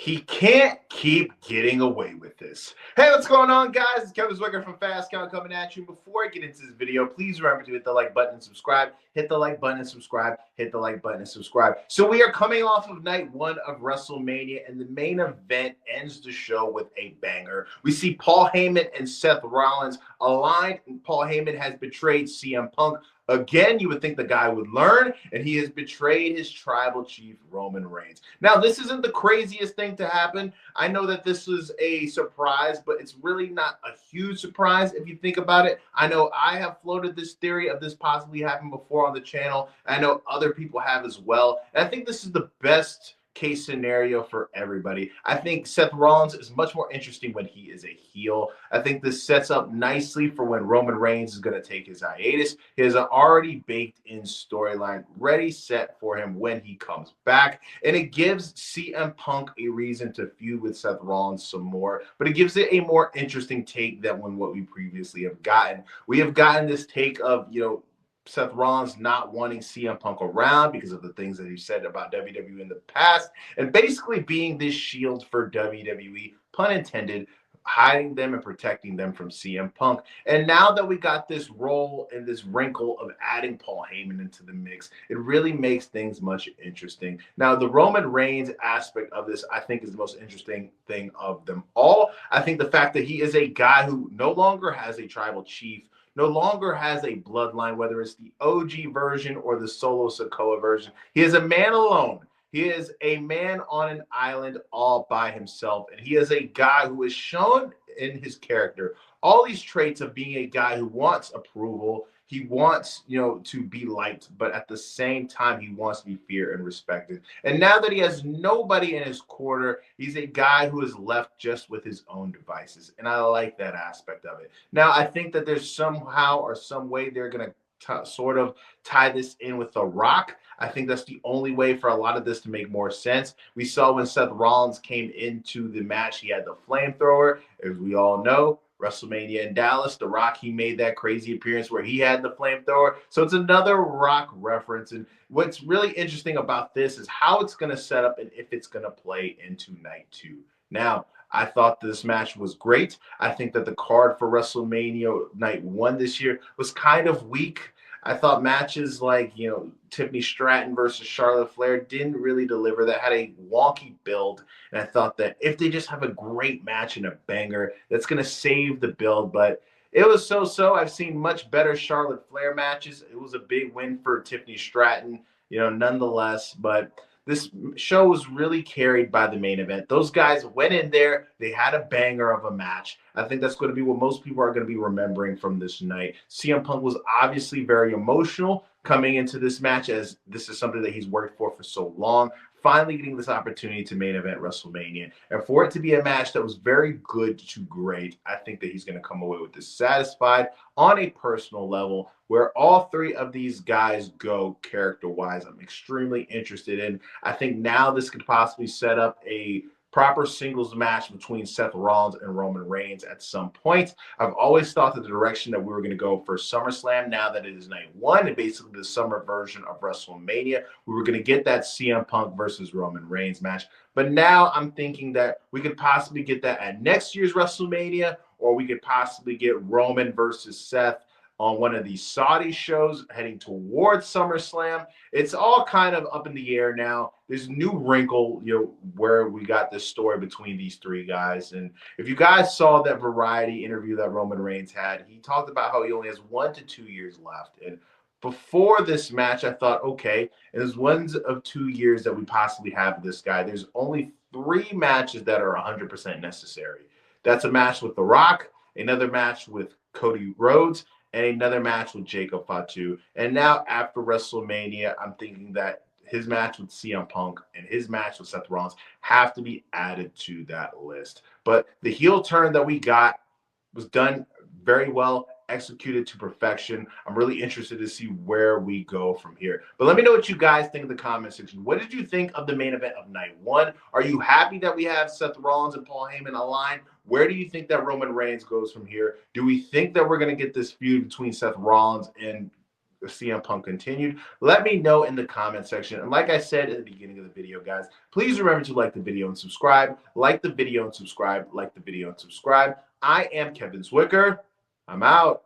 He can't keep getting away with this. Hey, what's going on, guys? It's Kevin Zwicker from Fast Count coming at you. Before I get into this video, please remember to hit the like button and subscribe. Hit the like button and subscribe. Hit the like button and subscribe. So we are coming off of night one of WrestleMania, and the main event ends the show with a banger. We see Paul Heyman and Seth Rollins aligned, and Paul Heyman has betrayed CM Punk. Again, you would think the guy would learn, and he has betrayed his tribal chief, Roman Reigns. Now, this isn't the craziest thing to happen. I know that this was a surprise, but it's really not a huge surprise if you think about it. I know I have floated this theory of this possibly happened before on the channel. I know other people have as well. And I think this is the best case scenario for everybody. I think Seth Rollins is much more interesting when he is a heel. I think this sets up nicely for when Roman Reigns is going to take his hiatus. He has an already baked in storyline ready set for him when he comes back, and it gives CM Punk a reason to feud with Seth Rollins some more, but it gives it a more interesting take than what we previously have gotten. We have gotten this take of, Seth Rollins not wanting CM Punk around because of the things that he said about WWE in the past, and basically being this shield for WWE, pun intended, hiding them and protecting them from CM Punk. And now that we got this role and this wrinkle of adding Paul Heyman into the mix, it really makes things much interesting. Now, the Roman Reigns aspect of this, I think, is the most interesting thing of them all. I think the fact that he is a guy who no longer has a tribal chief, no longer has a bloodline, whether it's the OG version or the Solo Sikoa version. He is a man alone. He is a man on an island all by himself. And he is a guy who is shown in his character all these traits of being a guy who wants approval. He wants, to be liked, but at the same time, he wants to be feared and respected. And now that he has nobody in his corner, he's a guy who is left just with his own devices. And I like that aspect of it. Now, I think that there's somehow or some way they're going to sort of tie this in with The Rock. I think that's the only way for a lot of this to make more sense. We saw when Seth Rollins came into the match, he had the flamethrower. As we all know, WrestleMania in Dallas, The Rock, he made that crazy appearance where he had the flamethrower. So it's another Rock reference. And what's really interesting about this is how it's going to set up and if it's going to play into night two. Now, I thought this match was great. I think that the card for WrestleMania night one this year was kind of weak. I thought matches like, Tiffany Stratton versus Charlotte Flair didn't really deliver. That had a wonky build. And I thought that if they just have a great match and a banger, that's going to save the build. But it was so-so. I've seen much better Charlotte Flair matches. It was a big win for Tiffany Stratton, nonetheless. But this show was really carried by the main event. Those guys went in there. They had a banger of a match. I think that's going to be what most people are going to be remembering from this night. CM Punk was obviously very emotional coming into this match, as this is something that he's worked for so long. Finally getting this opportunity to main event WrestleMania. And for it to be a match that was very good to great, I think that he's going to come away with this satisfied on a personal level. Where all three of these guys go character-wise, I'm extremely interested in. I think now this could possibly set up a proper singles match between Seth Rollins and Roman Reigns at some point. I've always thought that the direction that we were going to go for SummerSlam, now that it is night one, and basically the summer version of WrestleMania, we were going to get that CM Punk versus Roman Reigns match. But now I'm thinking that we could possibly get that at next year's WrestleMania, or we could possibly get Roman versus Seth on one of these Saudi shows heading towards SummerSlam. It's all kind of up in the air now. There's a new wrinkle, where we got this story between these three guys. And if you guys saw that Variety interview that Roman Reigns had, he talked about how he only has 1 to 2 years left. And before this match, I thought, okay, there's 1 of 2 years that we possibly have this guy. There's only 3 matches that are 100% necessary. That's a match with The Rock, another match with Cody Rhodes, and another match with Jacob Fatu. And now after WrestleMania, I'm thinking that his match with CM Punk and his match with Seth Rollins have to be added to that list. But the heel turn that we got was done very well, executed to perfection. I'm really interested to see where we go from here. But let me know what you guys think in the comment section. What did you think of the main event of night one? Are you happy that we have Seth Rollins and Paul Heyman aligned? Where do you think that Roman Reigns goes from here? Do we think that we're going to get this feud between Seth Rollins and CM Punk continued? Let me know in the comment section. And like I said in the beginning of the video, guys, please remember to like the video and subscribe. Like the video and subscribe. Like the video and subscribe. I am Kevin Zwicker. I'm out.